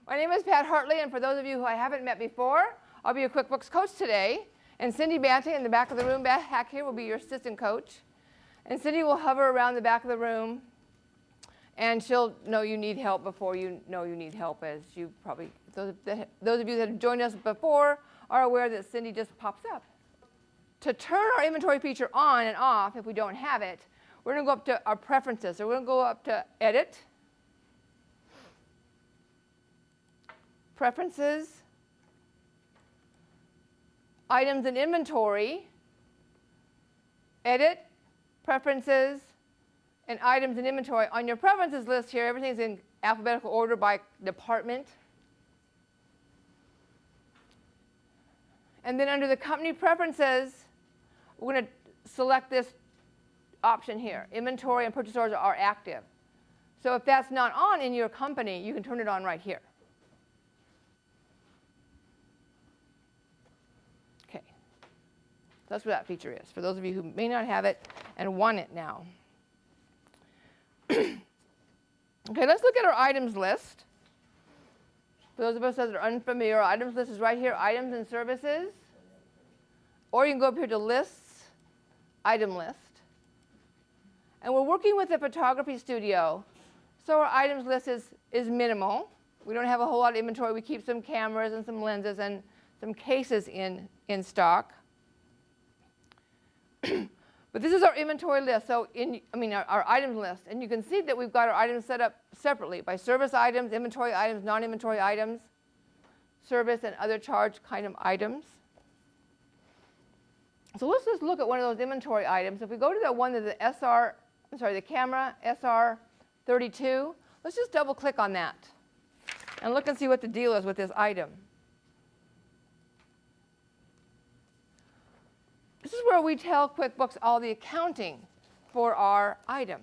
My name is Pat Hartley, and for those of you who I haven't met before, I'll be your QuickBooks coach today. And Cindy Banting in the back of the room back here will be your assistant coach. And Cindy will hover around the back of the room, and she'll know you need help before you know you need help, as you probably, those of you that have joined us before are aware that Cindy just pops up. To turn our inventory feature on and off, if we don't have it, we're going to go up to our preferences. So we're going to go up to Edit, Preferences, Items and Inventory, Edit, Preferences, and Items and Inventory. On your Preferences list here, everything's in alphabetical order by department. And then under the Company Preferences, we're going to select this option here. Inventory and purchase orders are active. So if that's not on in your company, you can turn it on right here. Okay. That's what that feature is, for those of you who may not have it and want it now. Okay, let's look at our items list. For those of us that are unfamiliar, our items list is right here, Items and Services. Or you can go up here to Lists, Item List. And we're working with a photography studio, so our items list is minimal. We don't have a whole lot of inventory. We keep some cameras and some lenses and some cases in stock. But this is our inventory list, so our items list. And you can see that we've got our items set up separately by service items, inventory items, non-inventory items, service and other charge kind of items. So let's just look at one of those inventory items. If we go to the one that the camera SR32, let's just double click on that and look and see what the deal is with this item. This is where we tell QuickBooks all the accounting for our item.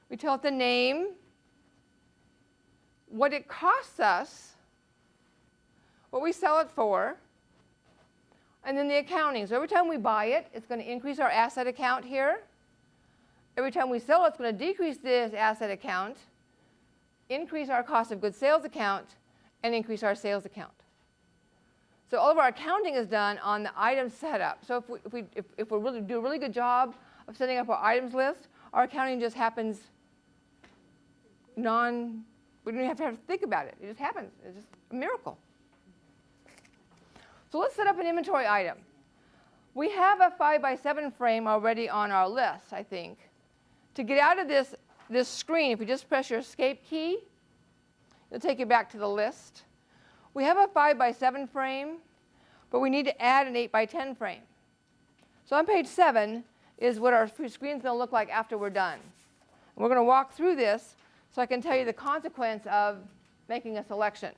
We tell it the name, what it costs us, what we sell it for, and then the accounting. So every time we buy it, it's going to increase our asset account here. Every time we sell it, it's going to decrease this asset account, increase our cost of goods sales account, and increase our sales account. So all of our accounting is done on the item setup. So if we really do a really good job of setting up our items list, our accounting just happens we don't even have to think about it. It just happens. It's just a miracle. So let's set up an inventory item. We have a 5x7 frame already on our list, I think. To get out of this screen, if you just press your escape key, it'll take you back to the list. We have a 5x7 frame, but we need to add an 8x10 frame. So on page 7 is what our screen's going to look like after we're done. And we're going to walk through this so I can tell you the consequence of making a selection.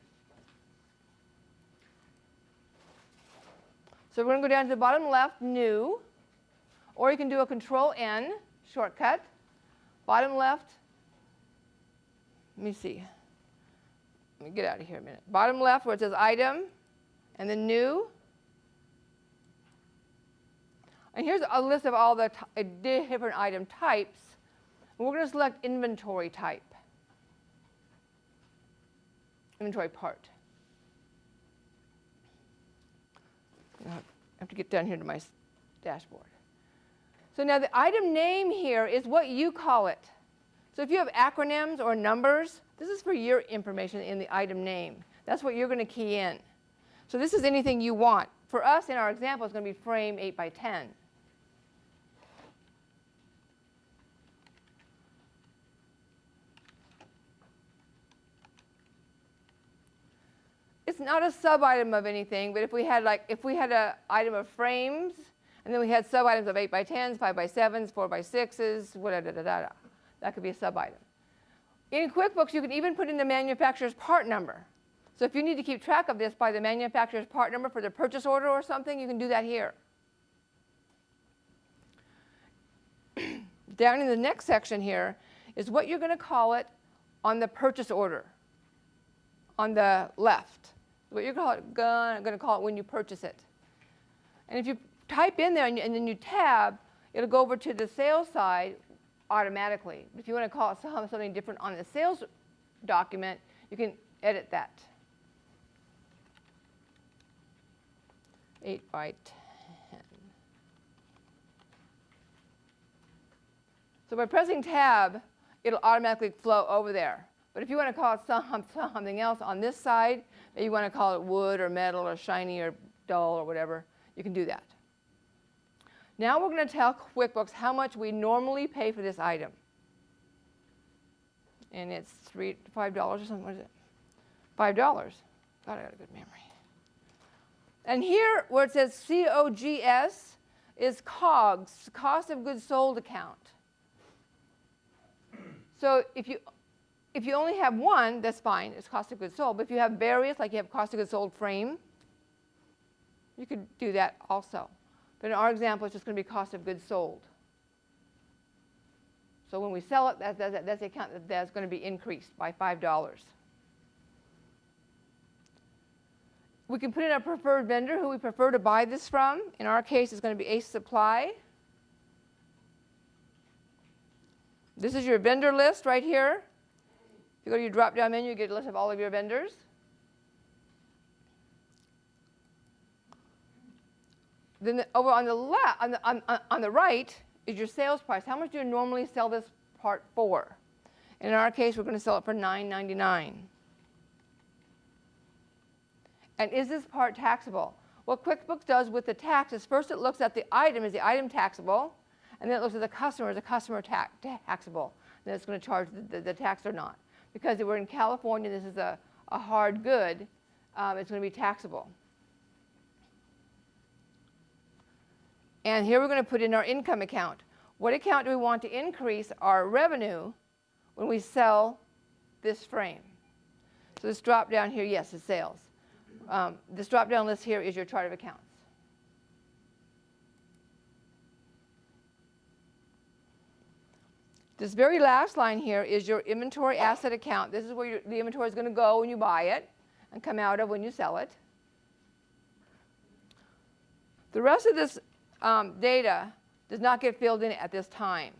So we're going to go down to the bottom left, New, or you can do a Control-N shortcut. Bottom left, let me see. Let me get out of here a minute. Bottom left where it says Item, and then New. And here's a list of all the different item types. And we're going to select Inventory Type. Inventory Part. I have to get down here to my dashboard. So now the item name here is what you call it. So if you have acronyms or numbers, this is for your information in the item name. That's what you're going to key in. So this is anything you want. For us, in our example, it's going to be frame 8x10. It's not a sub-item of anything, but if we had an item of frames, and then we had sub-items of 8x10s, 5x7s, 4x6s, whatever, that could be a sub-item. In QuickBooks, you can even put in the manufacturer's part number. So if you need to keep track of this by the manufacturer's part number for the purchase order or something, you can do that here. Down in the next section here is what you're going to call it on the purchase order on the left. What you're going to call it when you purchase it. And if you type in there and then you tab, it'll go over to the sales side automatically. If you want to call it something different on the sales document, you can edit that. 8 by 10. So by pressing tab, it'll automatically flow over there. But if you want to call it something else on this side, maybe you want to call it wood or metal or shiny or dull or whatever, you can do that. Now we're going to tell QuickBooks how much we normally pay for this item. And it's $5 or something. What is it? $5. God, I got a good memory. And here, where it says COGS, is COGS, cost of goods sold account. So if you only have one, that's fine. It's cost of goods sold. But if you have various, like you have cost of goods sold frame, you could do that also. But in our example, it's just going to be cost of goods sold. So when we sell it, that's the account that's going to be increased by $5. We can put in a preferred vendor who we prefer to buy this from. In our case, it's going to be Ace Supply. This is your vendor list right here. If you go to your drop-down menu, you get a list of all of your vendors. Then over on the left, on the right, is your sales price. How much do you normally sell this part for? And in our case, we're going to sell it for $9.99. And is this part taxable? What QuickBooks does with the tax is first it looks at the item, is the item taxable? And then it looks at the customer, is the customer taxable? Then it's going to charge the tax or not. Because we're in California, this is a hard good, it's going to be taxable. And here we're going to put in our income account. What account do we want to increase our revenue when we sell this frame? So this drop down here, yes, is sales. This drop down list here is your chart of accounts. This very last line here is your inventory asset account. This is where the inventory is going to go when you buy it and come out of when you sell it. The rest of this data does not get filled in at this time.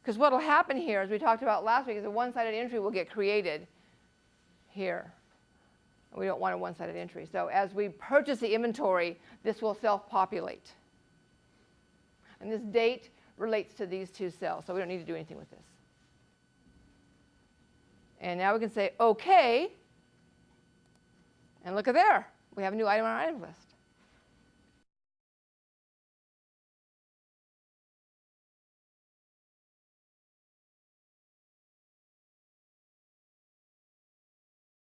Because what will happen here, as we talked about last week, is a one-sided entry will get created here. We don't want a one-sided entry. So as we purchase the inventory, this will self-populate. And this date relates to these two cells, so we don't need to do anything with this. And now we can say OK, and look at there. We have a new item on our item list.